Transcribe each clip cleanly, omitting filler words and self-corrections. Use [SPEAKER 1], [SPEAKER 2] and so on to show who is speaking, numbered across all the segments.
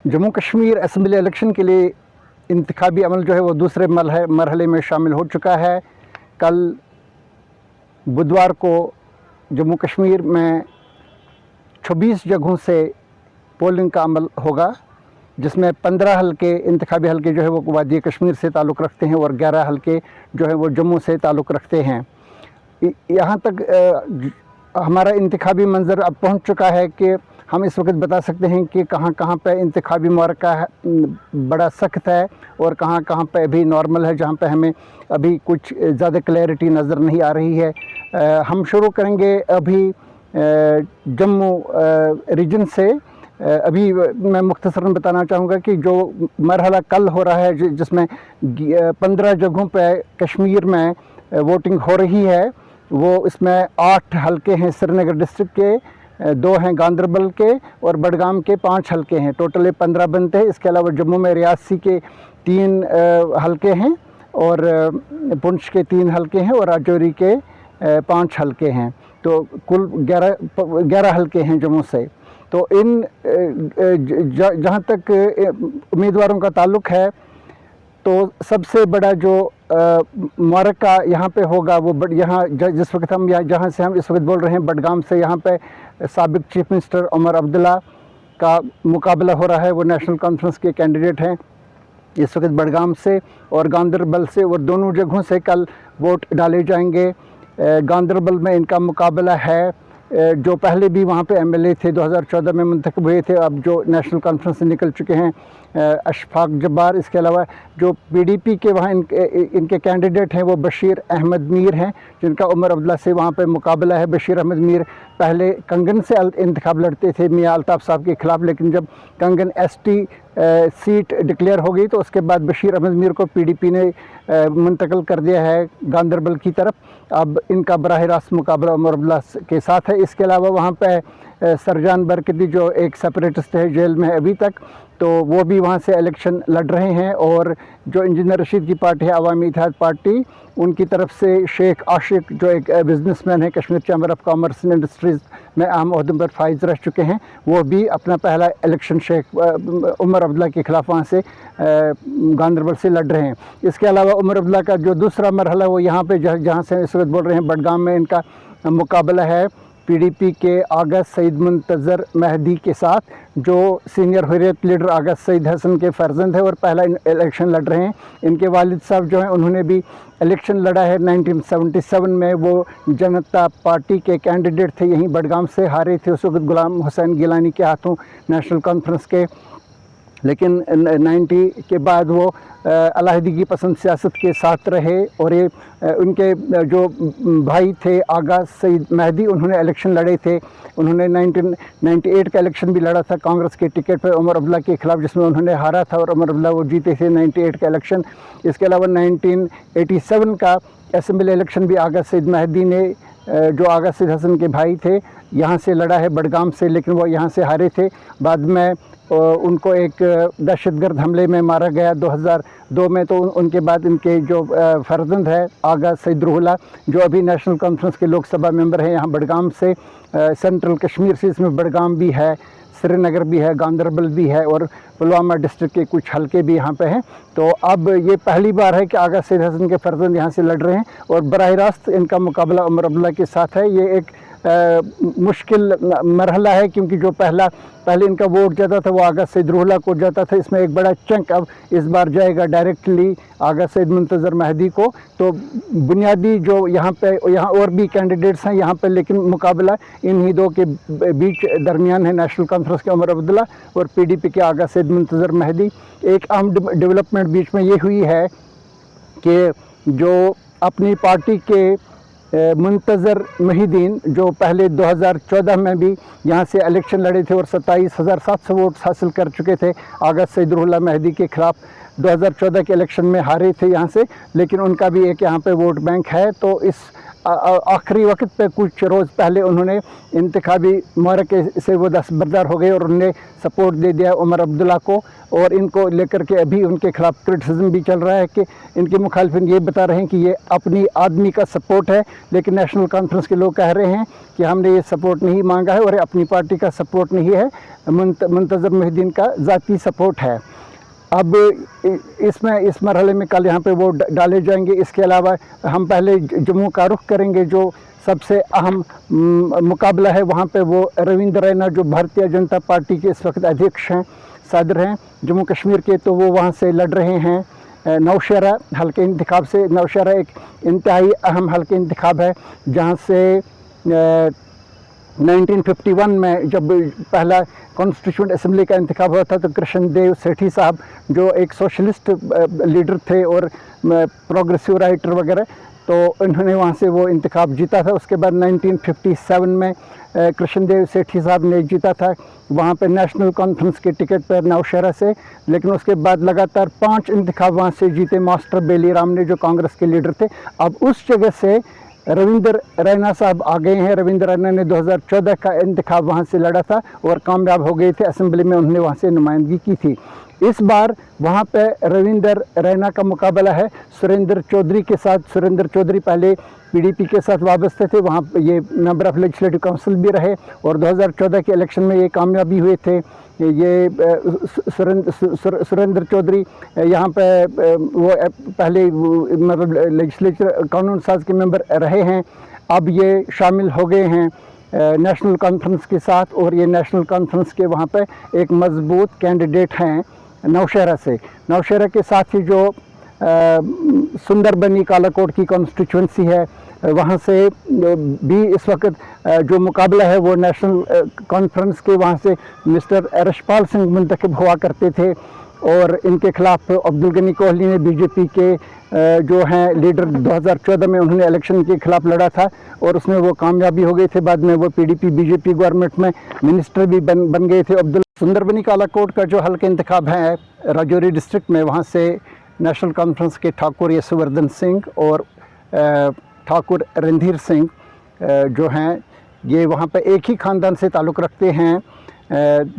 [SPEAKER 1] Jammu Kashmir assembly election के लिए इंतखाबी अमल जो है वो दूसरे मरहले में शामिल हो चुका है। कल बुधवार को जम्मू कश्मीर में 26 जगहों से पोलिंग का अमल होगा, जिसमें 15 हल्के इंतखाबी हल्के जो है वो वादी कश्मीर से ताल्लुक़ रखते हैं और 11 हल्के जो है वो जम्मू से ताल्लुक़ रखते हैं। यहाँ तक हमारा इंतखाबी मंज़र अब पहुँच चुका है कि हम इस वक्त बता सकते हैं कि कहाँ कहाँ पे इंतखाबी मार्का बड़ा सख्त है और कहाँ कहाँ पे अभी नॉर्मल है, जहाँ पे हमें अभी कुछ ज़्यादा क्लैरिटी नज़र नहीं आ रही है। हम शुरू करेंगे अभी जम्मू रीजन से। अभी मैं मुख्तसरन बताना चाहूँगा कि जो मरहला कल हो रहा है, जिसमें 15 जगहों पे कश्मीर में वोटिंग हो रही है, वो इसमें 8 हल्के हैं श्रीनगर डिस्ट्रिक्ट के, 2 हैं गांदरबल के और बडगाम के 5 हल्के हैं। टोटल 15 बनते हैं। इसके अलावा जम्मू में रियासी के 3 हल्के हैं और पुंछ के 3 हल्के हैं और राजौरी के 5 हल्के हैं। तो कुल 11 हल्के हैं जम्मू से। तो इन जहाँ तक उम्मीदवारों का ताल्लुक़ है, तो सबसे बड़ा जो मार्का यहाँ पे होगा वो यहाँ जिस वक्त हम जहाँ से हम इस वक्त बोल रहे हैं बडगाम से, यहाँ पे साबिक चीफ मिनिस्टर उमर अब्दुल्ला का मुकाबला हो रहा है। वो नेशनल कॉन्फ्रेंस के कैंडिडेट हैं इस वक्त बडगाम से और गांदरबल से, और दोनों जगहों से कल वोट डाले जाएंगे। गांदरबल में इनका मुकाबला है जो पहले भी वहाँ पे एमएलए थे, 2014 में मुंतखब हुए थे, अब जो नेशनल कॉन्फ्रेंस से निकल चुके हैं, अशफाक जब्बार। इसके अलावा जो पीडीपी के वहाँ इनके कैंडिडेट हैं वो बशीर अहमद मीर हैं, जिनका उमर अब्दुल्ला से वहाँ पे मुकाबला है। बशीर अहमद मीर पहले कंगन से इंतखाब लड़ते थे मियाँ अल्ताफ़ साहब के ख़िलाफ़, लेकिन जब कंगन एसटी सीट डिक्लेयर हो गई तो उसके बाद बशीर अहमद मीर को पीडीपी ने मुंतकिल कर दिया है गांदरबल की तरफ। अब इनका बराह रास्त मुकाबला उमर अब्दुल्ला के साथ है। इसके अलावा वहाँ पे सरजान बरकती जो एक सेपरेटिस्ट है, जेल में है अभी तक, तो वो भी वहाँ से इलेक्शन लड़ रहे हैं। और जो इंजीनियर रशीद की पार्टी है अवामी इत्तेहाद पार्टी, उनकी तरफ से शेख आशिक जो एक बिजनेसमैन है, Kashmir chamber of commerce and industries में अहम ओहदे पर फाइज रह चुके हैं, वो भी अपना पहला इलेक्शन शेख उमर अब्दुल्ला के ख़िलाफ़ वहाँ से गांदरबल से लड़ रहे हैं। इसके अलावा उमर अब्दुल्ला का जो दूसरा मरहला वो यहाँ पे जहाँ से इस वक्त बोल रहे हैं बडगाम में इनका मुकाबला है पीडीपी के आगा सईद मुंतज़र मेहदी के साथ, जो सीनियर हुर्रियत लीडर आगा सईद हसन के फर्जंद है और पहला इलेक्शन लड़ रहे हैं। इनके वालिद साहब जो हैं उन्होंने भी इलेक्शन लड़ा है 1977 में, वो जनता पार्टी के कैंडिडेट थे, यहीं बडगाम से हारे थे उस वक्त गुलाम हुसैन गिलानी के हाथों नेशनल कॉन्फ्रेंस के। लेकिन 90 के बाद वो अलहदी की पसंद सियासत के साथ रहे और ये उनके जो भाई थे आगा सईद मेहदी, उन्होंने इलेक्शन लड़े थे। उन्होंने 1998 का इलेक्शन भी लड़ा था कांग्रेस के टिकट पर उमर अब्दुल्ला के ख़िलाफ़, जिसमें उन्होंने हारा था और उमर अब्दुल्ला वो जीते थे 98 का इलेक्शन। इसके अलावा 1987 का असम्बली इलेक्शन भी आगा सईद मेहदी ने, जो आगा सईद हसन के भाई थे, यहाँ से लड़ा है बडगाम से, लेकिन वो यहाँ से हारे थे। बाद में उनको एक दहशतगर्द हमले में मारा गया 2002 में। तो उनके बाद इनके जो फर्जंद है आगा सईद रूहुल्ला, जो अभी नेशनल कॉन्फ्रेंस के लोकसभा मेंबर हैं यहाँ बडगाम से, सेंट्रल कश्मीर से, इसमें बडगाम भी है, श्रीनगर भी है, गांदरबल भी है और पुलवामा डिस्ट्रिक्ट के कुछ हल्के भी यहाँ पे हैं। तो अब ये पहली बार है कि आगा सईद हसन के फर्जंद यहाँ से लड़ रहे हैं और बराह रास्त इनका मुकाबला उमर अब्दुल्ला के साथ है। ये एक मुश्किल मरहला है, क्योंकि जो पहले इनका वोट जाता था वो आगा सईद रूहुल्ला को जाता था। इसमें एक बड़ा चंक अब इस बार जाएगा डायरेक्टली आगा सईद मुंतज़र मेहदी को। तो बुनियादी जो यहाँ और भी कैंडिडेट्स हैं यहाँ पे, लेकिन मुकाबला इन्हीं दो के बीच दरमियान है, नेशनल कॉन्फ्रेंस के उमर अब्दुल्ला और पीडीपी के आगा सईद मुंतज़र मेहदी। एक अहम डेवलपमेंट बीच में ये हुई है कि जो अपनी पार्टी के मुंतज़र महिदीन, जो पहले 2014 में भी यहाँ से इलेक्शन लड़े थे और 27,700 वोट हासिल कर चुके थे आगा सईद रूहुल्ला मेहदी के ख़िलाफ़, 2014 के इलेक्शन में हारे थे यहाँ से, लेकिन उनका भी एक यहाँ पे वोट बैंक है। तो इस आखिरी वक्त पे कुछ रोज़ पहले उन्होंने इंतखाबी मार्के से वो दस्तबरदार हो गए और उन्होंने सपोर्ट दे दिया उमर अब्दुल्ला को, और इनको लेकर के अभी उनके खिलाफ क्रिटिसिज्म भी चल रहा है कि इनके मुखालिफिन ये बता रहे हैं कि ये अपनी आदमी का सपोर्ट है, लेकिन नेशनल कॉन्फ्रेंस के लोग कह रहे हैं कि हमने ये सपोर्ट नहीं मांगा है और ये अपनी पार्टी का सपोर्ट नहीं है, मुंतज़र मुहिद्दीन का ज़ाती सपोर्ट है। अब इसमें इस मरहले में कल यहाँ पे वो डाले जाएंगे। इसके अलावा हम पहले जम्मू का रुख करेंगे, जो सबसे अहम मुकाबला है वहाँ पे वो रविंद्र रैना जो भारतीय जनता पार्टी के इस वक्त अध्यक्ष हैं, सदर हैं जम्मू कश्मीर के, तो वो वहाँ से लड़ रहे हैं नौशहरा हल्के इंतखाब से। नौशहरा एक इंतहाई अहम हल्के इंतखाब है जहाँ से 1951 में जब पहला कॉन्स्टिट्यूंट असम्बली का इंतखाब हुआ था तो कृष्ण देव सेठी साहब जो एक सोशलिस्ट लीडर थे और प्रोग्रेसिव राइटर वगैरह, तो इन्होंने वहाँ से वो इंतखाब जीता था। उसके बाद 1957 में कृष्ण देव सेठी साहब ने जीता था वहाँ पे नेशनल कॉन्फ्रेंस के टिकट पर नौशहरा से, लेकिन उसके बाद लगातार 5 इंतखाब वहाँ से जीते मास्टर बेली राम ने जो कांग्रेस के लीडर थे। अब उस जगह से रविंद्र रैना साहब आ गए हैं। रविंद्र रैना ने 2014 का इंतखाब वहाँ से लड़ा था और कामयाब हो गए थे, असेंबली में उन्होंने वहाँ से नुमाइंदगी की थी। इस बार वहाँ पे रविंद्र रैना का मुकाबला है सुरेंद्र चौधरी के साथ। सुरेंद्र चौधरी पहले पीडीपी के साथ वाबस्ते थे, वहाँ ये मेंबर ऑफ लेजिस्लेटिव काउंसिल भी रहे और 2014 के इलेक्शन में ये कामयाबी हुए थे। ये सुरेंद्र चौधरी यहाँ पे वो पहले मतलब लेजिस्लेचर कानून साज के मेंबर रहे हैं, अब ये शामिल हो गए हैं नेशनल कॉन्फ्रेंस के साथ, और ये नेशनल कॉन्फ्रेंस के वहाँ पे एक मजबूत कैंडिडेट हैं नौशहरा से। नौशहरा के साथ ही जो सुंदरबनी कालाकोट की कॉन्स्टिट्यूंसी है वहाँ से भी इस वक्त जो मुकाबला है वो नेशनल कॉन्फ्रेंस के वहाँ से मिस्टर रशपाल सिंह मुंतखब हुआ करते थे और इनके खिलाफ अब्दुल गनी कोहली ने बीजेपी के जो हैं लीडर 2014 में उन्होंने इलेक्शन के खिलाफ लड़ा था और उसमें वो कामयाबी हो गए थे। बाद में वो पीडीपी बीजेपी गवर्नमेंट में मिनिस्टर भी बन गए थे। अब्दुल सुंदरबनी कालाकोट का जो हल्का इंतखाब है राजौरी डिस्ट्रिक्ट में, वहाँ से नेशनल कॉन्फ्रेंस के ठाकुर यशवर्धन सिंह और ठाकुर रणधीर सिंह जो हैं ये वहाँ पे एक ही ख़ानदान से ताल्लुक़ रखते हैं।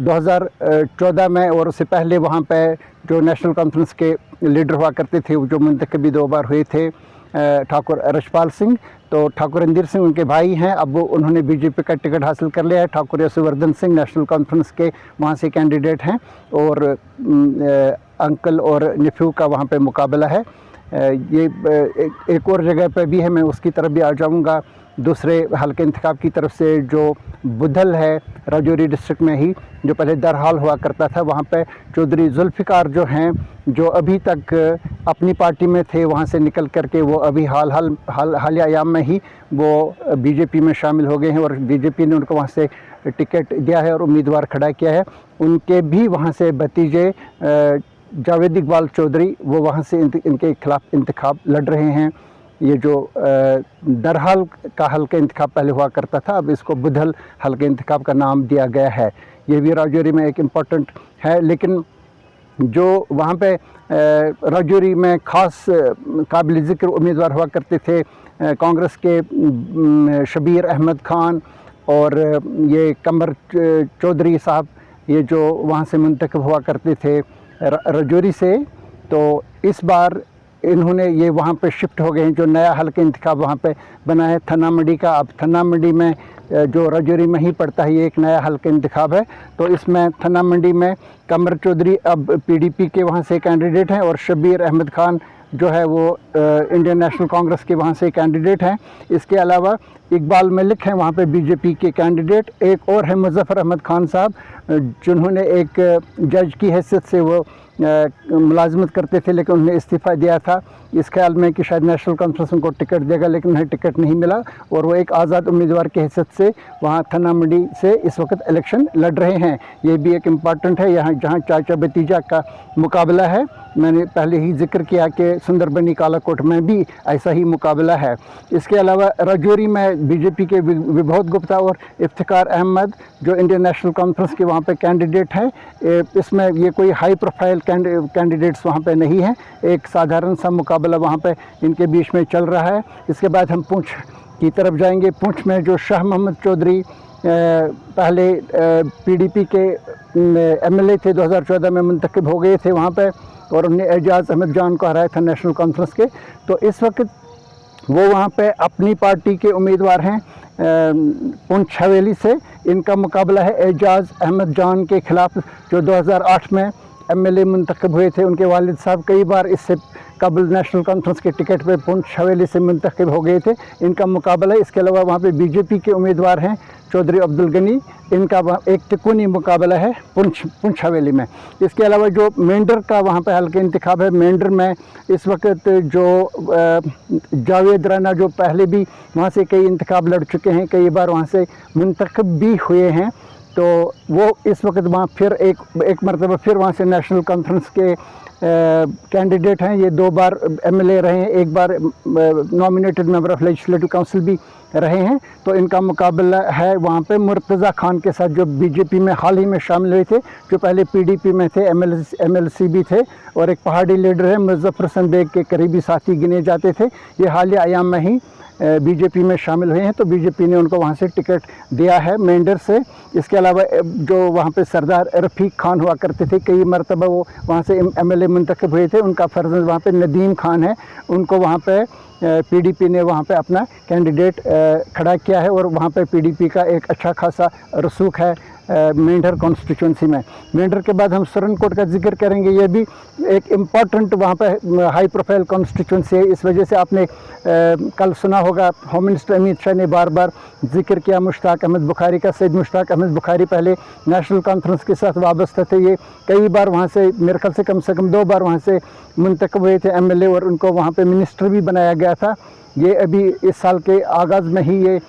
[SPEAKER 1] 2014 में और उससे पहले वहाँ पे जो नेशनल कॉन्फ्रेंस के लीडर हुआ करते थे जो मुंतखबी 2 बार हुए थे ठाकुर रशपाल सिंह, तो ठाकुर रणधीर सिंह उनके भाई हैं। अब वो उन्होंने बीजेपी का टिकट हासिल कर लिया है। ठाकुर यशवर्धन सिंह नेशनल कॉन्फ्रेंस के वहाँ से कैंडिडेट हैं और अंकल और नेफ्यू का वहाँ पे मुकाबला है। ये एक और जगह पे भी है, मैं उसकी तरफ भी आ जाऊँगा। दूसरे हल्के इंतखाब की तरफ से जो बुधल है राजौरी डिस्ट्रिक्ट में ही जो पहले दरहाल हुआ करता था, वहाँ पे चौधरी जुल्फ़िकार जो हैं जो अभी तक अपनी पार्टी में थे वहाँ से निकल करके वो अभी हालिया अयाम में ही वो बीजेपी में शामिल हो गए हैं और बीजेपी ने उनको वहाँ से टिकट दिया है और उम्मीदवार खड़ा किया है। उनके भी वहाँ से भतीजे जावेद इकबाल चौधरी वो वहाँ से इनके खिलाफ इंतखाब लड़ रहे हैं। ये जो दरहाल का हल्का इंतखाब पहले हुआ करता था, अब इसको बुधल हल्के इंतखाब का नाम दिया गया है। ये भी राजौरी में एक इम्पॉर्टेंट है, लेकिन जो वहाँ पे राजौरी में ख़ास काबिल ज़िक्र उम्मीदवार हुआ करते थे कांग्रेस के शबीर अहमद खान और ये कमर चौधरी साहब, ये जो वहाँ से मुंतखब हुआ करते थे राजौरी से, तो इस बार इन्होंने ये वहाँ पे शिफ्ट हो गए हैं। जो नया हल्का इंतखाब वहाँ पे बना है थन्ना मंडी का, अब थन्ना मंडी में जो राजौरी में ही पड़ता है ये एक नया हल्का इंतखाब है, तो इसमें थन्ना मंडी में कमर चौधरी अब पीडीपी के वहाँ से कैंडिडेट हैं और शबीर अहमद खान जो है वो इंडियन नेशनल कांग्रेस के वहाँ से कैंडिडेट हैं। इसके अलावा इकबाल मलिक हैं वहाँ पे बीजेपी के कैंडिडेट। एक और है मुजफ्फर अहमद खान साहब जिन्होंने एक जज की हैसियत से वो मुलाजमत करते थे लेकिन उन्होंने इस्तीफ़ा दिया था इस ख्याल में कि शायद नेशनल कॉन्फ्रेंस उनको टिकट देगा, लेकिन उन्हें टिकट नहीं मिला और वो एक आज़ाद उम्मीदवार की हैसियत से वहाँ थन्ना मंडी से इस वक्त इलेक्शन लड़ रहे हैं। ये भी एक इम्पॉर्टेंट है, यहाँ जहाँ चाचा भतीजा का मुकाबला है। मैंने पहले ही जिक्र किया कि सुंदरबनी कालाकोट में भी ऐसा ही मुकाबला है। इसके अलावा राजौरी में बीजेपी के विभोद गुप्ता और इफ्तिकार अहमद जो इंडियन नेशनल कॉन्फ्रेंस के वहाँ पे कैंडिडेट हैं, इसमें ये कोई हाई प्रोफाइल कैंडिडेट्स वहाँ पे नहीं हैं, एक साधारण सा मुकाबला वहाँ पे इनके बीच में चल रहा है। इसके बाद हम पूंछ की तरफ जाएंगे। पुंछ में जो शाह मोहम्मद चौधरी पहले PDP के MLA थे, 2014 में मुंतखब हो गए थे वहाँ पे, और उन्होंने एजाज अहमद जान को हराया था नेशनल कॉन्फ्रेंस के। तो इस वक्त वो वहाँ पे अपनी पार्टी के उम्मीदवार हैं पुंछ हवेली से। इनका मुकाबला है एजाज अहमद जान के ख़िलाफ़, जो 2008 में MLA मुंतखब हुए थे। उनके वालिद साहब कई बार इससे कबल नेशनल कॉन्फ्रेंस के टिकट पे पुंछ हवेली से मुंतखब हो गए थे। इनका मुकाबला है। इसके अलावा वहाँ पे BJP के उम्मीदवार हैं चौधरी अब्दुल गनी, इनका एक तिकोनी मुकाबला है पुंछ हवेली में। इसके अलावा जो मेंढर का वहाँ पे हल्का इंतखाब है, मेंढर में इस वक्त जो जावेद राना जो पहले भी वहाँ से कई इंतखाब लड़ चुके हैं, कई बार वहाँ से मुंतखब भी हुए हैं, तो वो इस वक्त वहाँ फिर एक मरतबा फिर वहाँ से नेशनल कॉन्फ्रेंस के कैंडिडेट हैं। ये 2 बार MLA रहे हैं, 1 बार nominated member of legislative council भी रहे हैं। तो इनका मुकाबला है वहाँ पे मुर्तज़ा खान के साथ, जो BJP में हाल ही में शामिल हुए थे, जो पहले PDP में थे, MLC भी थे, और एक पहाड़ी लीडर है मुज़फ़्फ़र हसन बेग के करीबी साथी गिने जाते थे। ये हालिया अयाम में ही BJP में शामिल हुए हैं, तो BJP ने उनको वहाँ से टिकट दिया है मेंढर से। इसके अलावा जो वहाँ पे सरदार रफ़ीक खान हुआ करते थे, कई मरतबा वो वहाँ से MLA मुंतखब हुए थे, उनका फर्जंद वहाँ पे नदीम खान है, उनको वहाँ पे PDP ने वहाँ पे अपना कैंडिडेट खड़ा किया है, और वहाँ पे PDP का एक अच्छा खासा रसूख है मेंढर कॉन्स्टिट्यूंसी में। मेंढर के बाद हम सुरनकोट का जिक्र करेंगे। ये भी एक इम्पॉर्टेंट वहाँ पे हाई प्रोफाइल कॉन्स्टिट्यूंसी है। इस वजह से आपने कल सुना होगा, होम मिनिस्टर अमित शाह ने बार बार जिक्र किया मुश्ताक अहमद बुखारी का। सैयद मुश्ताक अहमद बुखारी पहले नेशनल कॉन्फ्रेंस के साथ वाबस्ता थे। ये कई बार वहाँ से, मेरे ख्याल से कम 2 बार वहाँ से मुंतखब हुए थे MLA, और उनको वहाँ पे मिनिस्टर भी बनाया गया था। ये अभी इस साल के आगाज़ में ही ये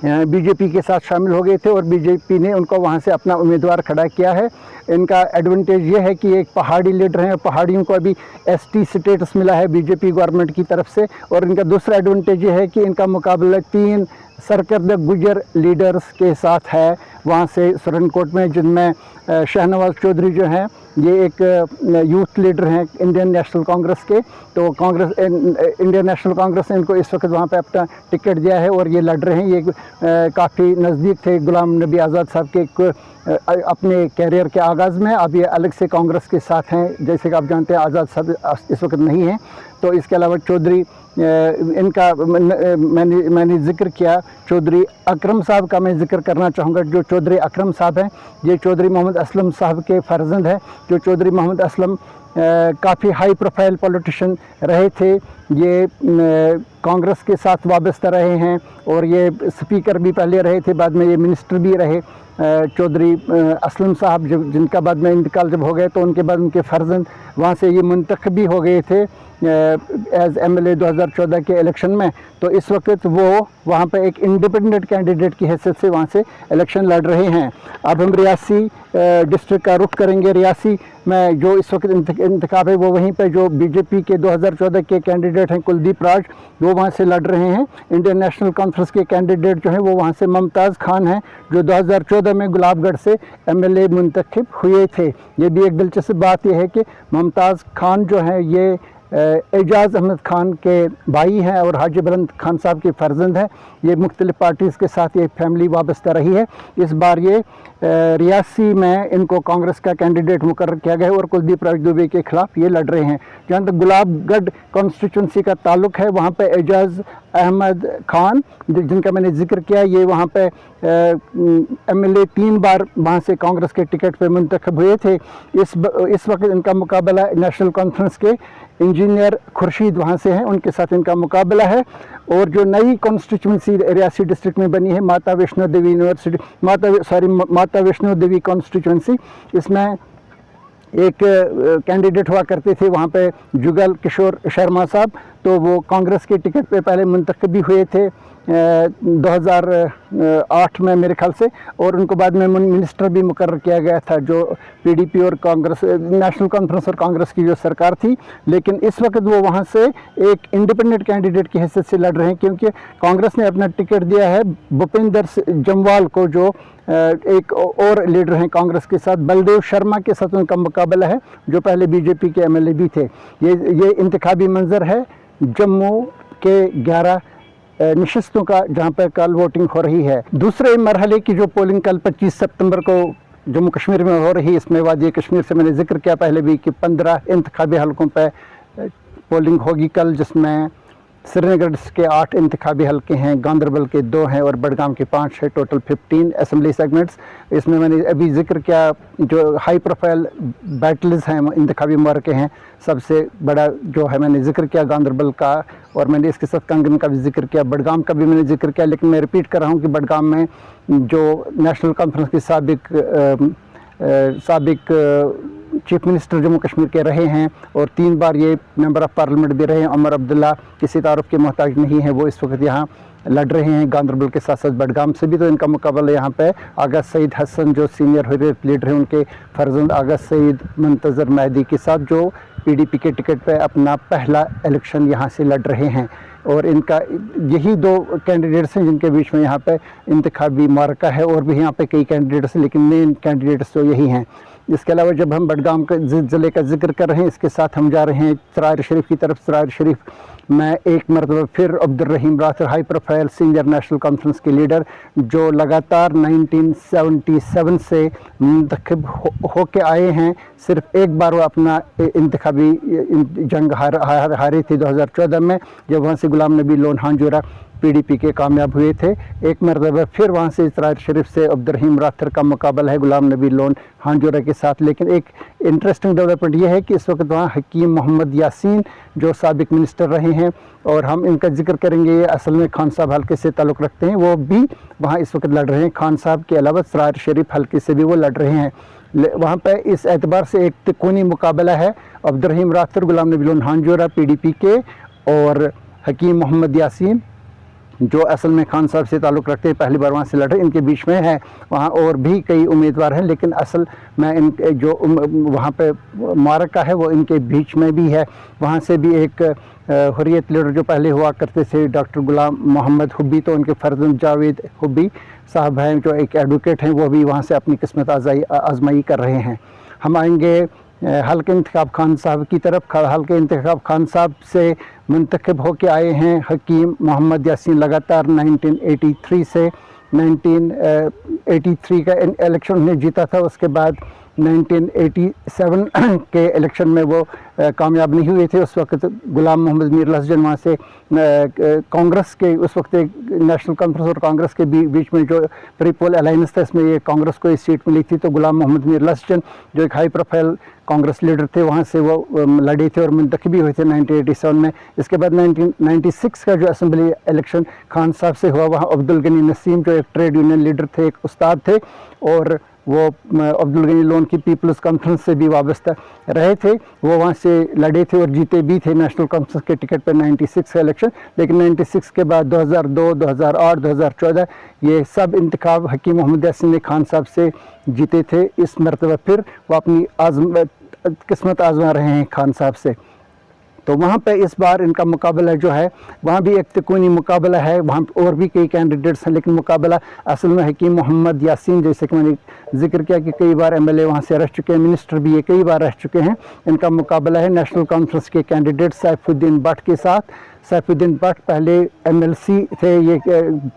[SPEAKER 1] BJP के साथ शामिल हो गए थे, और BJP ने उनको वहाँ से अपना उम्मीदवार खड़ा किया है। इनका एडवांटेज ये है कि एक पहाड़ी लीडर हैं, पहाड़ियों को अभी ST स्टेटस मिला है BJP गवर्नमेंट की तरफ से। और इनका दूसरा एडवांटेज ये है कि इनका मुकाबला 3 सरकर्द गुजर लीडर्स के साथ है वहाँ से सुरनकोट में, जिनमें शाहनवाज चौधरी जो हैं, ये एक यूथ लीडर हैं इंडियन नेशनल कांग्रेस के। तो इंडियन नेशनल कांग्रेस ने इनको इस वक्त वहाँ पे अपना टिकट दिया है, और ये लड़ रहे हैं। ये काफ़ी नज़दीक थे गुलाम नबी आज़ाद साहब के अपने कैरियर के आगाज़ में। अब ये अलग से कांग्रेस के साथ हैं, जैसे कि आप जानते हैं आज़ाद साहब इस वक्त नहीं हैं। तो इसके अलावा चौधरी इनका मैंने ज़िक्र किया, चौधरी अकरम साहब का मैं ज़िक्र करना चाहूँगा। जो चौधरी अकरम साहब हैं, ये चौधरी मोहम्मद असलम साहब के फ़र्जंद हैं। जो चौधरी मोहम्मद असलम काफ़ी हाई प्रोफाइल पॉलिटिशियन रहे थे, ये कांग्रेस के साथ वाबस्ता रहे हैं, और ये स्पीकर भी पहले रहे थे, बाद में ये मिनिस्टर भी रहे। चौधरी असलम साहब जिनका बाद में इंतकाल जब हो गए, तो उनके बाद उनके फ़र्जंद वहाँ से ये मुंतखब भी हो गए थे एज़ MLA 2014 के इलेक्शन में। तो इस वक्त वो वहाँ पे एक इंडिपेंडेंट कैंडिडेट की हैसियत से वहाँ से इलेक्शन लड़ रहे हैं। अब हम रियासी डिस्ट्रिक्ट का रुख करेंगे। रियासी में जो इस वक्त इंतखाब है, वो वहीं पे जो BJP के 2014 के कैंडिडेट हैं कुलदीप राज, वो वहाँ से लड़ रहे हैं। इंडियन नेशनल कॉन्फ्रेंस के कैंडिडेट जो हैं वो वहाँ से मुमताज़ खान हैं, जो 2014 में गुलाबगढ़ से MLA मुंतखब हुए थे। ये भी एक दिलचस्प बात यह है कि मुमताज़ खान जो है ये एजाज अहमद खान के भाई हैं और हाजी बुलंद खान साहब के फ़र्जंद हैं। ये मुख्तलिफ़ पार्टीज़ के साथ ये फैमिली वाबस्ता रही है। इस बार ये रियासी में इनको कांग्रेस का कैंडिडेट मुकर्रर किया गया है और कुलदीप राज दुबे के ख़िलाफ़ ये लड़ रहे हैं। जहाँ तक गुलाबगढ़ कॉन्स्टिट्यूंसी का ताल्लुक़ है, वहाँ पे एजाज अहमद खान जिनका मैंने जिक्र किया, ये वहाँ पे MLA 3 बार वहाँ से कांग्रेस के टिकट पे मुंतखब हुए थे। इस वक्त इनका मुकाबला नेशनल कॉन्फ्रेंस के इंजीनियर खुर्शीद वहाँ से हैं, उनके साथ इनका मुकाबला है। और जो नई कॉन्स्टिट्यूंसी रियासी डिस्ट्रिक्ट में बनी है, माता वैष्णो देवी यूनिवर्सिटी माता वैष्णो देवी कॉन्स्टिट्यूंसी, इसमें एक कैंडिडेट हुआ करते थे वहाँ पे जुगल किशोर शर्मा साहब, तो वो कांग्रेस के टिकट पे पहले मुंतखब भी हुए थे 2008 में मेरे ख्याल से, और उनको बाद में मिनिस्टर भी मुकर्रर किया गया था जो PDP और कांग्रेस नेशनल कॉन्फ्रेंस और कांग्रेस की जो सरकार थी। लेकिन इस वक्त वो वहाँ से एक इंडिपेंडेंट कैंडिडेट की हैसियत से लड़ रहे हैं, क्योंकि कांग्रेस ने अपना टिकट दिया है भूपेंद्र जम्वाल को, जो एक और लीडर हैं कांग्रेस के साथ, बलदेव शर्मा के साथ उनका मुकाबला है जो पहले BJP के MLA भी थे। ये इंतखाबी मंजर है जम्मू के 11 नशस्तों का जहाँ पर कल वोटिंग हो रही है। दूसरे मरहले की जो पोलिंग कल 25 सितंबर को जम्मू कश्मीर में हो रही है, इसमें वादी कश्मीर से मैंने जिक्र किया पहले भी कि 15 इंतखाबी हलकों पर पोलिंग होगी कल, जिसमें श्रीनगर के 8 इंतखाबी हलके हैं, गांदरबल के 2 हैं और बडगाम के 5 है, टोटल 15 असम्बली सेगमेंट्स। इसमें मैंने अभी जिक्र किया जो हाई प्रोफाइल बैटल्स हैं इंतखाबी मार्के हैं, सबसे बड़ा जो है मैंने जिक्र किया गांदरबल का, और मैंने इसके साथ कंगन का भी जिक्र किया, बडगाम का भी मैंने जिक्र किया। लेकिन मैं रिपीट कर रहा हूँ कि बडगाम में जो नेशनल कॉन्फ्रेंस के साबिक चीफ मिनिस्टर जम्मू कश्मीर के रहे हैं और 3 बार ये मेंबर ऑफ पार्लियामेंट भी रहे हैं, उमर अब्दुल्ला किसी तारुफ के मोहताज नहीं है, वो इस वक्त यहाँ लड़ रहे हैं गांदरबल के साथ साथ बडगाम से भी। तो इनका मुकाबला यहाँ पे आगा सईद हसन जो सीनियर हुर्रियत लीडर हैं, उनके फर्जंद आगा सईद मुंतज़र मेहदी के साथ जो PDP के टिकट पे अपना पहला इलेक्शन यहाँ से लड़ रहे हैं। और इनका यही 2 कैंडिडेट्स हैं जिनके बीच में यहाँ पे इंतखाबी मार्का है, और भी यहाँ पे कई कैंडिडेट्स हैं लेकिन मेन कैंडिडेट्स तो यही हैं। इसके अलावा जब हम बडगाम के ज़िले का जिक्र कर रहे हैं, इसके साथ हम जा रहे हैं सरायर शरीफ की तरफ। सरायर शरीफ में एक मरतबा फिर Abdul Rahim Rather high profile senior National Conference के लीडर जो लगातार 1977 से मुंतखब होके आए हैं, सिर्फ एक बार वो अपना इंतखाबी जंग हारे थे 2014 में, जब वहाँ से गुलाम नबी लोन हांजूरा PDP के कामयाब हुए थे। एक मरतबा फिर वहाँ से सरायर शरीफ से अब्दुल रहीम राथर का मुकाबला है गुलाम नबी लोन हांजूरा के साथ। लेकिन एक इंटरेस्टिंग डेवलपमेंट ये है कि इस वक्त वहाँ हकीम मोहम्मद यासीन जो साबिक मिनिस्टर रहे हैं, और हम इनका जिक्र करेंगे, ये असल में खान साहब हल्के से ताल्लुक़ रखते हैं, वो भी वहाँ इस वक्त लड़ रहे हैं। खान साहब के अलावा सरायर शरीफ हल्के से भी वो लड़ रहे हैं। वहाँ पे इस एतबार से एक तिकोनी मुकाबला है, Abdul Rahim rather Ghulam Nabi loan Hanjura PDP के और हकीम मोहम्मद यासीन जो असल में खान साहब से ताल्लुक़ रखते हैं, पहली बार वहाँ से लड़े, इनके बीच में है। वहाँ और भी कई उम्मीदवार हैं लेकिन असल में इन जो वहाँ पे मारका है वो इनके बीच में भी है। वहाँ से भी एक हुर्रियत लीडर जो पहले हुआ करते थे डॉक्टर गुलाम मोहम्मद हुब्बी, तो उनके फर्जंद जावेद हुब्बी साहब हैं जो एक एडवोकेट हैं, वो भी वहाँ से अपनी किस्मत आजमाई कर रहे हैं। हम आएंगे हल्के इंतखाब खान साहब की तरफ। हल्के इंतखाब खान साहब से मुंतखब होके आए हैं हकीम मोहम्मद यासीन, लगातार 1983 से 1983 का इलेक्शन उन्हें जीता था। उसके बाद 1987 के इलेक्शन में वो कामयाब नहीं हुए थे। उस वक्त गुलाम मोहम्मद मीर लहजन वहाँ से कांग्रेस के, उस वक्त एक नेशनल कॉन्फ्रेंस और कांग्रेस के बीच में जो प्रीपोल अलायंस था, इसमें ये कांग्रेस को इस सीट मिली थी। तो गुलाम मोहम्मद मीर लहजन जो एक हाई प्रोफाइल कांग्रेस लीडर थे, वहाँ से वो लड़े थे और मुंतखब भी हुए थे 1987 में। इसके बाद 1996 का जो असम्बली इलेक्शन खान साहब से हुआ, वहाँ अब्दुल गनी नसीम जो एक ट्रेड यूनियन लीडर थे, एक उस्ताद थे, और वो अब्दुल गनी लोन की पीपल्स कॉन्फ्रेंस से भी वाबस्ता रहे थे, वो वहाँ से लड़े थे और जीते भी थे नेशनल कॉन्फ्रेंस के टिकट पर 96 का इलेक्शन। लेकिन 96 के बाद 2002, 2008, 2014 ये सब इंतखाब हकीम मोहम्मद यासीन ने खान साहब से जीते थे। इस मरतबा फिर वो अपनी किस्मत आजमा रहे हैं खान साहब से। तो वहाँ पे इस बार इनका मुकाबला जो है, वहाँ भी एक तिकोनी मुकाबला है, वहाँ और भी कई कैंडिडेट्स हैं, लेकिन मुकाबला असल में हकीम मोहम्मद यासीन, जैसे कि मैंने जिक्र किया कि कई बार MLA वहाँ से रह चुके हैं, मिनिस्टर भी ये कई बार रह चुके हैं। इनका मुकाबला है नेशनल कॉन्फ्रेंस के कैंडिडेट सैफुद्दीन भट्ट के साथ। सैफुद्दीन भट्ट पहले MLC थे, ये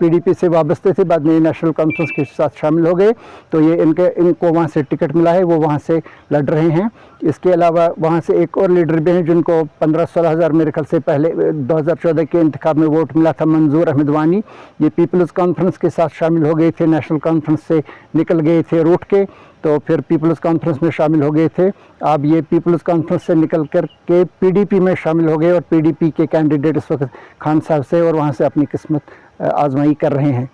[SPEAKER 1] PDP से वाबस्ते थे, बाद में नेशनल कॉन्फ्रेंस के साथ शामिल हो गए, तो ये इनको वहाँ से टिकट मिला है, वो वहाँ से लड़ रहे हैं। इसके अलावा वहाँ से एक और लीडर भी हैं जिनको 15-16 हज़ार मेरे ख्याल से पहले 2014 के इंतखाब में वोट मिला था, मंजूर अहमद वानी। ये पीपल्स कॉन्फ्रेंस के साथ शामिल हो गए थे, नेशनल कॉन्फ्रेंस से निकल गए थे रूठ के, तो फिर पीपल्स कॉन्फ्रेंस में शामिल हो गए थे। अब ये पीपल्स कॉन्फ्रेंस से निकल कर के PDP में शामिल हो गए और PDP के कैंडिडेट इस वक्त खान साहब से और वहाँ से अपनी किस्मत आजमाई कर रहे हैं।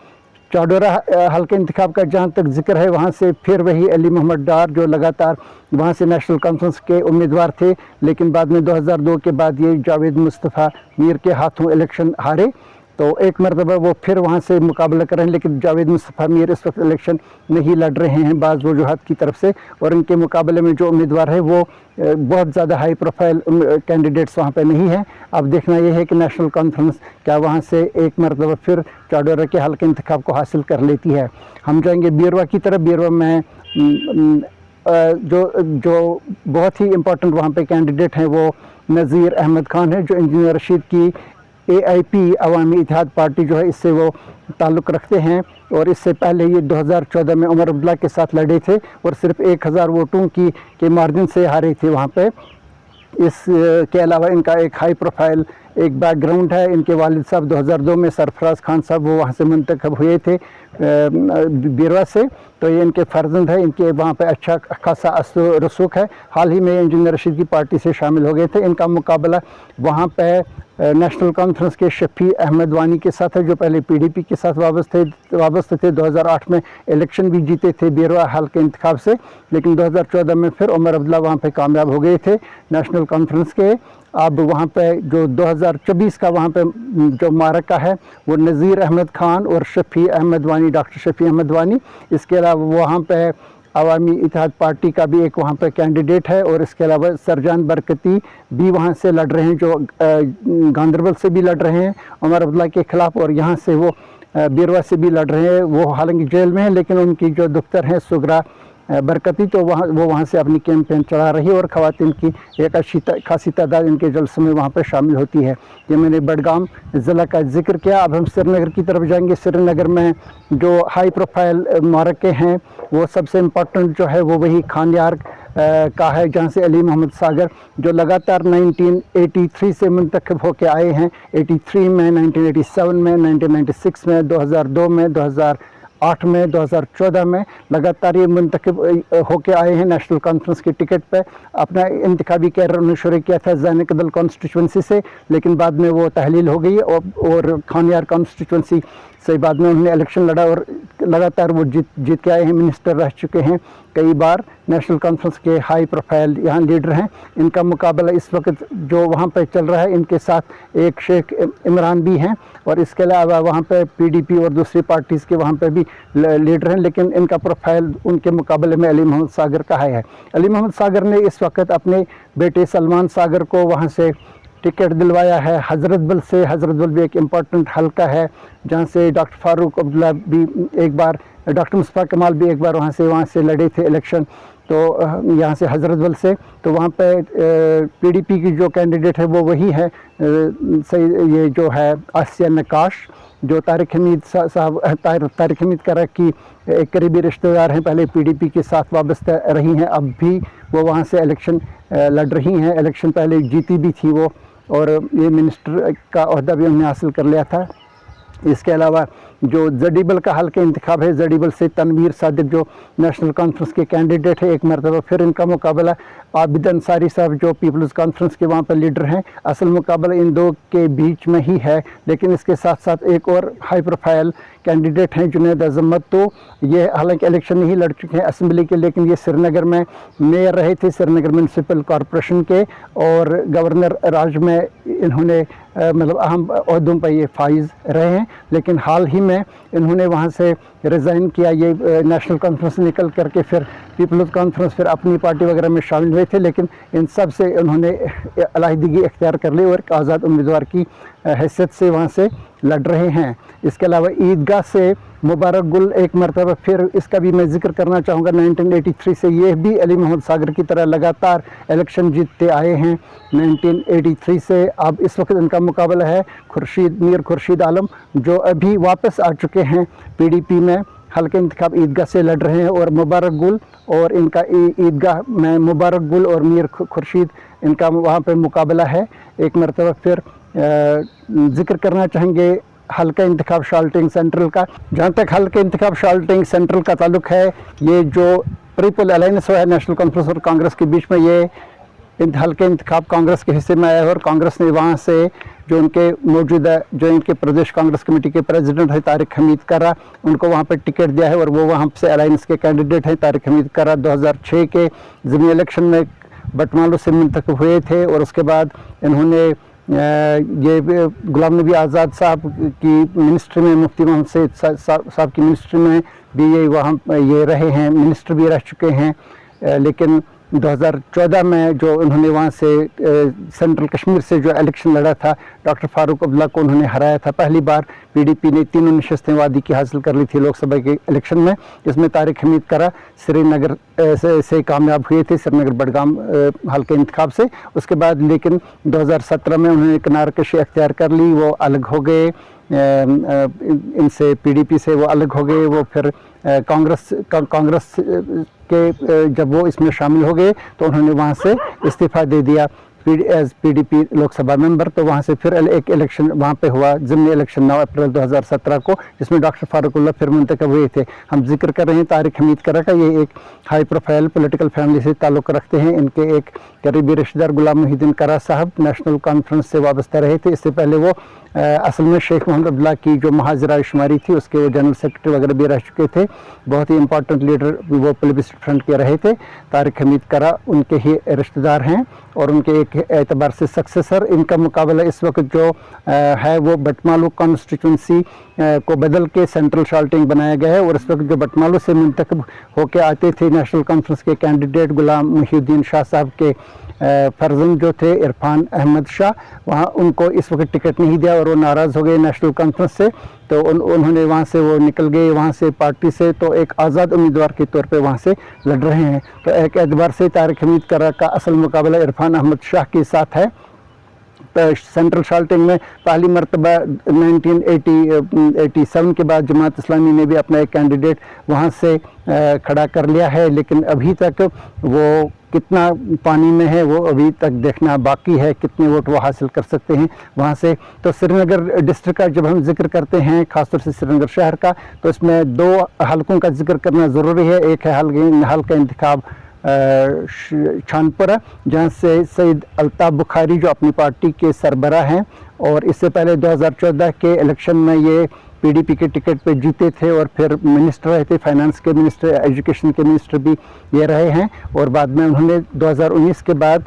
[SPEAKER 1] चौडोरा हल्के इंतखाब का जहाँ तक जिक्र है, वहाँ से फिर वही अली मोहम्मद डार जो लगातार वहाँ से नेशनल कॉन्फ्रेंस के उम्मीदवार थे, लेकिन बाद में 2002 के बाद ये जावेद मुस्तफ़ा मीर के हाथों इलेक्शन हारे, तो एक मरतबा वो फिर वहाँ से मुकाबला कर रहे हैं। लेकिन जावेद मुस्तफ़ा मीर इस वक्त इलेक्शन नहीं लड़ रहे हैं बाज़ वजूहात की तरफ से, और इनके मुकाबले में जो उम्मीदवार है वो बहुत ज़्यादा हाई प्रोफाइल कैंडिडेट्स वहाँ पे नहीं हैं। अब देखना ये है कि नेशनल कॉन्फ्रेंस क्या वहाँ से एक मरतबा फिर चौडोरा के हल्के इंतखाब को हासिल कर लेती है। हम जाएंगे बीरवा की तरफ। बीरवा में जो बहुत ही इम्पोर्टेंट वहाँ पे कैंडिडेट हैं वो नज़ीर अहमद खान है, जो इंजीनियर रशीद की AIP अवामी इत्तेहाद पार्टी जो है इससे वो ताल्लुक़ रखते हैं, और इससे पहले ये 2014 में उमर अब्दुल्ला के साथ लड़े थे और सिर्फ 1000 वोटों के मार्जिन से हारे थे वहाँ पे। इसके अलावा इनका एक हाई प्रोफाइल एक बैकग्राउंड है। इनके वालिद साहब 2002 में सरफराज खान साहब वो वहाँ से मुंतखब हुए थे बीरवा से, तो ये इनके फर्जंद है। इनके वहाँ पे अच्छा खासा रसूख है। हाल ही में इंजीनियर रशीद की पार्टी से शामिल हो गए थे। इनका मुकाबला वहाँ पे नेशनल कॉन्फ्रेंस के शफी अहमद वानी के साथ है, जो पहले PDP के साथ वाबस्ते थे। 2008 में इलेक्शन भी जीते थे बीरवा हल्के इंतखाब से, लेकिन 2014 में फिर उमर अब्दुल्ला वहाँ पे कामयाब हो गए थे नेशनल कॉन्फ्रेंस के। अब वहाँ पे जो 2024 का वहाँ पे जो मारका है वो नज़ीर अहमद खान और शफी अहमद वानी, डॉक्टर शफी अहमद वानी। इसके अलावा वहाँ पे अवामी इत्तेहाद पार्टी का भी एक वहाँ पे कैंडिडेट है, और इसके अलावा सरजान बरकती भी वहाँ से लड़ रहे हैं, जो गांदरबल से भी लड़ रहे हैं उमर अब्दुल्ला के ख़िलाफ़, और यहाँ से वो बीरवा से भी लड़ रहे हैं। वो हालांकि जेल में है, लेकिन उनकी जो दफ्तर है सुगरा बरकती, तो वो वहाँ से अपनी कैंपेन चला रही है, और ख़वातीन की एक अच्छी खासी तादाद इनके जलसों में वहाँ पर शामिल होती है। ये मैंने बडगाम ज़िला का जिक्र किया। अब हम श्रीनगर की तरफ जाएंगे। श्रीनगर में जो हाई प्रोफाइल मारके हैं वो सबसे इम्पोर्टेंट जो है वो वही खानियार का है, जहाँ से अली मोहम्मद सागर जो लगातार 1983 से मुंतखब होकर आए हैं, 83 में, 1987 में, 1996 में, 2002 में, 2008 में, 2014 में लगातार ये मुंतखब होके आए हैं नेशनल कॉन्फ्रेंस की टिकट पे। अपना इंतखाबी कैरियर उन्होंने शुरू किया था ज़ैनकदल कॉन्स्टिट्यूंसी से, लेकिन बाद में वो तहलील हो गई, और खानियार कॉन्स्टिट्यूंसी से बाद में उन्होंने इलेक्शन लड़ा, और लगातार वो जीत के आए हैं। मिनिस्टर रह चुके हैं कई बार। नेशनल कॉन्फ्रेंस के हाई प्रोफाइल यहाँ लीडर हैं। इनका मुकाबला इस वक्त जो वहाँ पे चल रहा है, इनके साथ एक शेख इमरान भी हैं, और इसके अलावा वहाँ पे PDP और दूसरी पार्टीज़ के वहाँ पे भी लीडर हैं, लेकिन इनका प्रोफाइल उनके मुकाबले में अली मोहम्मद सागर का है। अली मोहम्मद सागर ने इस वक्त अपने बेटे सलमान सागर को वहाँ से टिकट दिलवाया है हज़रत बल से। हज़रत बल भी एक इम्पॉर्टेंट हल्का है, जहाँ से डॉक्टर फारूक अब्दुल्ला भी एक बार, डॉक्टर मुस्तफ़ा कमाल भी एक बार वहाँ से लड़े थे इलेक्शन, तो यहाँ से हज़रत बल से। तो वहाँ पे PDP की जो कैंडिडेट है वो वही है सही, ये जो है आसिया नकाश, जो तारिक हमीद साहब तारिक हमीद करा की एक करीबी रिश्तेदार हैं, पहले PDP के साथ वाबस्ता रही हैं, अब भी वो वहाँ से इलेक्शन लड़ रही हैं। इलेक्शन पहले जीती भी थी वो, और ये मिनिस्टर का ओहदा भी उन्होंने हासिल कर लिया था। इसके अलावा जो जडीबल का हल्का इंतखाब है, जडीबल से तनवीर सादिक जो नेशनल कॉन्फ्रेंस के कैंडिडेट है, एक मरतबा फिर इनका मुकाबला आबिद अंसारी साहब जो पीपल्स कॉन्फ्रेंस के वहाँ पर लीडर हैं। असल मुकाबला इन दो के बीच में ही है, लेकिन इसके साथ साथ एक और हाई प्रोफाइल कैंडिडेट हैं जुनैद अजमत। तो ये हालांकि इलेक्शन नहीं लड़ चुके हैं असेंबली के, लेकिन ये श्रीनगर में मेयर रहे थे, श्रीनगर म्यूनसिपल कॉरपोरेशन के, और गवर्नर राज में इन्होंने मतलब अहम ओहदों पर ये फाइज रहे हैं। लेकिन हाल ही में इन्होंने वहाँ से रिज़ाइन किया, ये नेशनल कॉन्फ्रेंस निकल करके फिर पीपल्स कॉन्फ्रेंस, फिर अपनी पार्टी वगैरह में शामिल हुए थे, लेकिन इन सब से उन्होंने अलहदगी इख्तियार कर ली और एक आज़ाद उम्मीदवार की हैसियत से वहाँ से लड़ रहे हैं। इसके अलावा ईदगाह से मुबारक गुल एक मरतबा फिर इसका भी मैं जिक्र करना चाहूँगा। 1983 से ये भी अली मोहम्मद सागर की तरह लगातार इलेक्शन जीतते आए हैं 1983 से। अब इस वक्त इनका मुकाबला है मीर खुर्शीद आलम, जो अभी वापस आ चुके हैं PDP में, हल्के इंतखाब ईदगाह से लड़ रहे हैं, और मुबारक गुल और इनका ईदगाह में मुबारक गुल और मीर खुर्शीद इनका वहाँ पे मुकाबला है। एक मरतबा फिर जिक्र करना चाहेंगे हल्का इंतखाब शाल्टिंग सेंट्रल का। जहाँ तक हल्के इंतखाब शाल्टिंग सेंट्रल का ताल्लुक है, ये जो ट्रिपल अलायंस है नेशनल कॉन्फ्रेंस और कांग्रेस के बीच में, ये हल्के इंतखाब कांग्रेस के हिस्से में आया है, और कांग्रेस ने वहाँ से जो उनके मौजूदा जो इनके प्रदेश कांग्रेस कमेटी के प्रेसिडेंट है तारिक हमीद करा, उनको वहाँ पर टिकट दिया है, और वो वहाँ से अलायंस के कैंडिडेट हैं। तारिक हमीद करा 2006 के ज़मीनी इलेक्शन में बटमालू से मुंतखब हुए थे, और उसके बाद इन्होंने ये गुलाम नबी आज़ाद साहब की मिनिस्ट्री में, मुफ्ती मोहम्मद सईद साहब की मिनिस्ट्री में भी ये वहाँ ये रहे हैं, मिनिस्टर भी रह चुके हैं। लेकिन 2014 में जो उन्होंने वहाँ से सेंट्रल कश्मीर से जो इलेक्शन लड़ा था, डॉक्टर फारूक अब्दुल्ला को उन्होंने हराया था। पहली बार पीडीपी ने 3 नशस्तें वादी की हासिल कर ली थी लोकसभा के इलेक्शन में, जिसमें तारिक हमीद करा श्रीनगर से कामयाब हुए थे, श्रीनगर बडगाम हल्के इंतखाब से। उसके बाद लेकिन 2017 में उन्होंने किनारकशी अख्तियार कर ली, वो अलग हो गए, इनसे पीडीपी से वो अलग हो गए। वो फिर कांग्रेस के जब वो इसमें शामिल हो गए तो उन्होंने वहाँ से इस्तीफ़ा दे दिया एज पीडीपी लोकसभा मेंबर। तो वहाँ से फिर एक इलेक्शन वहाँ पे हुआ, ज़िमनी इलेक्शन 9 अप्रैल 2017 को, जिसमें डॉक्टर फारूक अब्दुल्ला फिर मुंतखब हुए थे। हम जिक्र कर रहे हैं तारिक हमीद करा का, ये एक हाई प्रोफाइल पॉलिटिकल फैमिली से ताल्लुक़ रखते हैं। इनके एक करीबी रिश्तेदार गुलाम मुहिद्दीन करा साहब नेशनल कॉन्फ्रेंस से वाबस्ता रहे थे। इससे पहले वो असल में शेख मोहम्मद अब्दुल्ला की जो महाजरा शुमारी थी उसके वो जनरल सेक्रेटरी वगैरह भी रह चुके थे। बहुत ही इंपॉर्टेंट लीडर वो प्लेबिसिट फ्रंट के रहे थे। तारिक हमीद करा उनके ही रिश्तेदार हैं और उनके एक एतबार से सक्सेसर। इनका मुकाबला इस वक्त जो है वो बटमालू कॉन्स्टिट्यूंसी को बदल के सेंट्रल शाल्टिंग बनाया गया है। और इस वक्त जो बटमालू से मुंतखब होकर आते थे नेशनल कॉन्फ्रेंस के कैंडिडेट गुलाम मुहिउद्दीन शाह साहब के फर्जंद जो थे इरफान अहमद शाह, वहाँ उनको इस वक्त टिकट नहीं दिया और वो नाराज़ हो गए नेशनल कॉन्फ्रेंस से। तो उन्होंने वहाँ से वो निकल गए वहाँ से पार्टी से, तो एक आज़ाद उम्मीदवार के तौर पे वहाँ से लड़ रहे हैं। तो एक एतबार से तारिक हमीद करा का असल मुकाबला इरफान अहमद शाह के साथ है। तो सेंट्रल शाल्टिंग में पहली मरतबा 1987 के बाद जमात इस्लामी ने भी अपना एक कैंडिडेट वहाँ से खड़ा कर लिया है, लेकिन अभी तक वो कितना पानी में है वो अभी तक देखना बाकी है, कितने वोट वो हासिल कर सकते हैं वहाँ से। तो श्रीनगर डिस्ट्रिक्ट का जब हम जिक्र करते हैं, ख़ासतौर से श्रीनगर शहर का, तो इसमें 2 हलकों का जिक्र करना ज़रूरी है। एक है हल्का इंतखाब छानपुरा, जहाँ से सईद अल्ताफ़ बुखारी जो अपनी पार्टी के सरबराह हैं और इससे पहले 2014 के इलेक्शन में ये पीडीपी के टिकट पे जीते थे और फिर मिनिस्टर रहे थे, फाइनेंस के मिनिस्टर, एजुकेशन के मिनिस्टर भी ये रहे हैं। और बाद में उन्होंने 2019 के बाद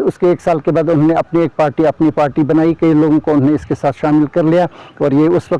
[SPEAKER 1] उसके 1 साल के बाद उन्होंने अपनी पार्टी बनाई, कई लोगों को उन्होंने इसके साथ शामिल कर लिया और ये इस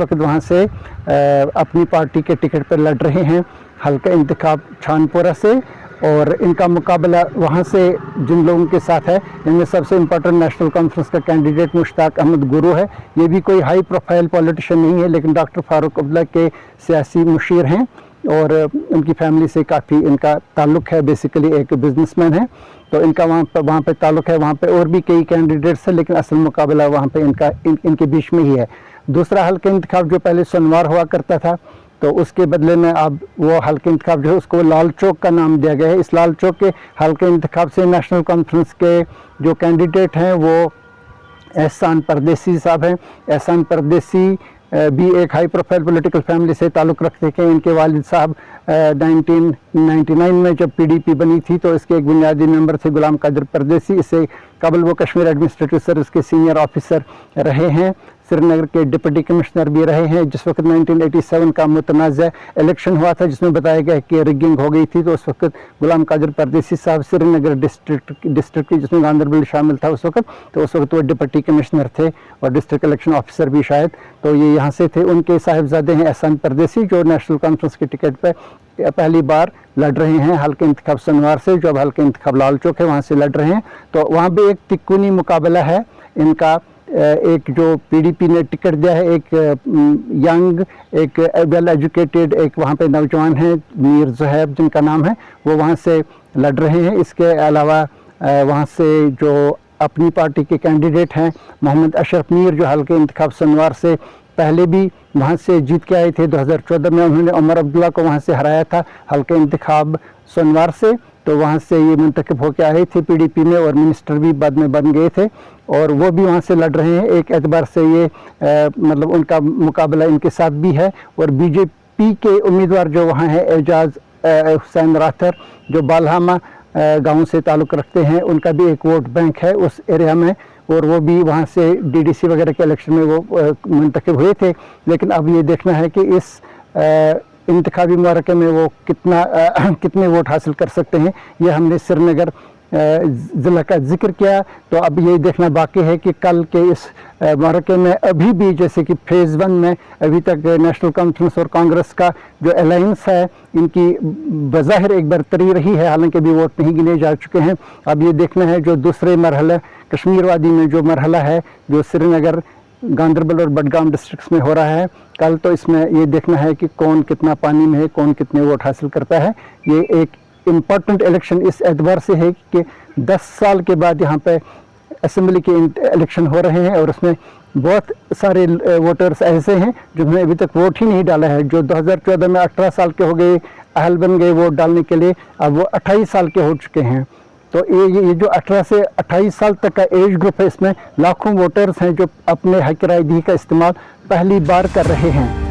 [SPEAKER 1] वक्त वहाँ से अपनी पार्टी के टिकट पर लड़ रहे हैं हल्का इंतखाब छानपुरा से। और इनका मुकाबला वहाँ से जिन लोगों के साथ है, इनमें सबसे इम्पोर्टेंट नेशनल कॉन्फ्रेंस का कैंडिडेट मुश्ताक अहमद गुरु है। ये भी कोई हाई प्रोफाइल पॉलिटिशियन नहीं है, लेकिन डॉक्टर फारूक अब्दुल्ला के सियासी मुशीर हैं और उनकी फैमिली से काफ़ी इनका ताल्लुक़ है, बेसिकली एक बिजनेसमैन है। तो इनका वहाँ पे ताल्लुक़ है। वहाँ पे और भी कई कैंडिडेट्स हैं, लेकिन असल मुकाबला वहाँ पे इनके बीच में ही है। दूसरा हल्का इंतखाब जो पहले सोनवार हुआ करता था, तो उसके बदले में अब वो हल्के इंतखाब जो है उसको लाल चौक का नाम दिया गया है। इस लाल चौक के हल्के इंतखाब से नेशनल कॉन्फ्रेंस के जो कैंडिडेट हैं वो एहसान परदेसी साहब हैं। एहसान परदेसी भी एक हाई प्रोफाइल पॉलिटिकल फैमिली से ताल्लुक़ रखते थे। इनके वालिद साहब 1999 में जब पीडीपी बनी थी तो इसके एक बुनियादी मेंबर थे गुलाम कादिर परदेसी। इससे कबल वो कश्मीर एडमिनिस्ट्रेटिव सर्विस के सीनियर ऑफिसर रहे हैं, श्रीनगर के डिप्टी कमिश्नर भी रहे हैं। जिस वक्त 1987 का मुतनाज़ा इलेक्शन हुआ था जिसमें बताया गया कि रिगिंग हो गई थी, तो उस वक्त गुलाम कादिर परदेसी साहब श्रीनगर डिस्ट्रिक्ट की, जिसमें गांधरबल शामिल था उस वक्त, तो उस वक्त वो डिप्टी कमिश्नर थे और डिस्ट्रिक्ट इलेक्शन ऑफिसर भी शायद, तो ये यहाँ से थे। उनके साहिबजादे हैं एहसान परदेसी जो नेशनल कॉन्फ्रेंस के टिकट पर पहली बार लड़ रहे हैं हल्के इंतखाब सोनवार से, जो अब हल्के इंतखाब लाल चौक है वहाँ से लड़ रहे हैं। तो वहाँ भी एक तिक्कुनी मुकाबला है इनका। एक जो पीडीपी ने टिकट दिया है, एक यंग, एक वेल एजुकेटेड, एक वहाँ पे नौजवान है मीर ज़ुहैब जिनका नाम है, वो वहाँ से लड़ रहे हैं। इसके अलावा वहाँ से जो अपनी पार्टी के कैंडिडेट हैं मोहम्मद अशरफ मीर, जो हल्के इंतखाब सोनवार से पहले भी वहाँ से जीत के आए थे। 2014 में उन्होंने उमर अब्दुल्ला को वहाँ से हराया था हल्के इंतखाब सोनवार से, तो वहाँ से ये मुंतखब होकर आए थे पीडीपी में और मिनिस्टर भी बाद में बन गए थे और वो भी वहाँ से लड़ रहे हैं। एक एतबार से ये मतलब उनका मुकाबला इनके साथ भी है। और बीजेपी के उम्मीदवार जो वहाँ है एजाज हुसैन राथर, जो बालहामा गांव से ताल्लुक़ रखते हैं, उनका भी एक वोट बैंक है उस एरिया में और वो भी वहाँ से डीडीसी वगैरह के इलेक्शन में वो मुंतखब हुए थे। लेकिन अब ये देखना है कि इस इंतखाबी मुबारके में वो कितने वोट हासिल कर सकते हैं। ये हमने श्रीनगर ज़िला का जिक्र किया। तो अब ये देखना बाकी है कि कल के इस मौके में अभी भी जैसे कि फेज़ 1 में अभी तक नेशनल कॉन्फ्रेंस और कांग्रेस का जो अलायंस है इनकी बज़ाहिर एक बरतरी रही है, हालांकि अभी वोट नहीं गिने जा चुके हैं। अब ये देखना है जो दूसरे मरहला कश्मीर वादी में जो मरहला है जो श्रीनगर, गांदरबल और बडगाम डिस्ट्रिक्ट्स में हो रहा है, कल तो इसमें ये देखना है कि कौन कितना पानी में है, कौन कितने वोट हासिल करता है। ये एक इम्पॉर्टेंट इलेक्शन इस एतबार से है कि 10 साल के बाद यहाँ पे असेंबली के इलेक्शन हो रहे हैं और उसमें बहुत सारे वोटर्स ऐसे हैं जिन्होंने अभी तक वोट ही नहीं डाला है। जो 2014 में 18 साल के हो गए, अहल बन गए वोट डालने के लिए, अब वो 28 साल के हो चुके हैं। तो ये जो 18 से 28 साल तक का एज ग्रुप है, इसमें लाखों वोटर्स हैं जो अपने हक राय दही का इस्तेमाल पहली बार कर रहे हैं।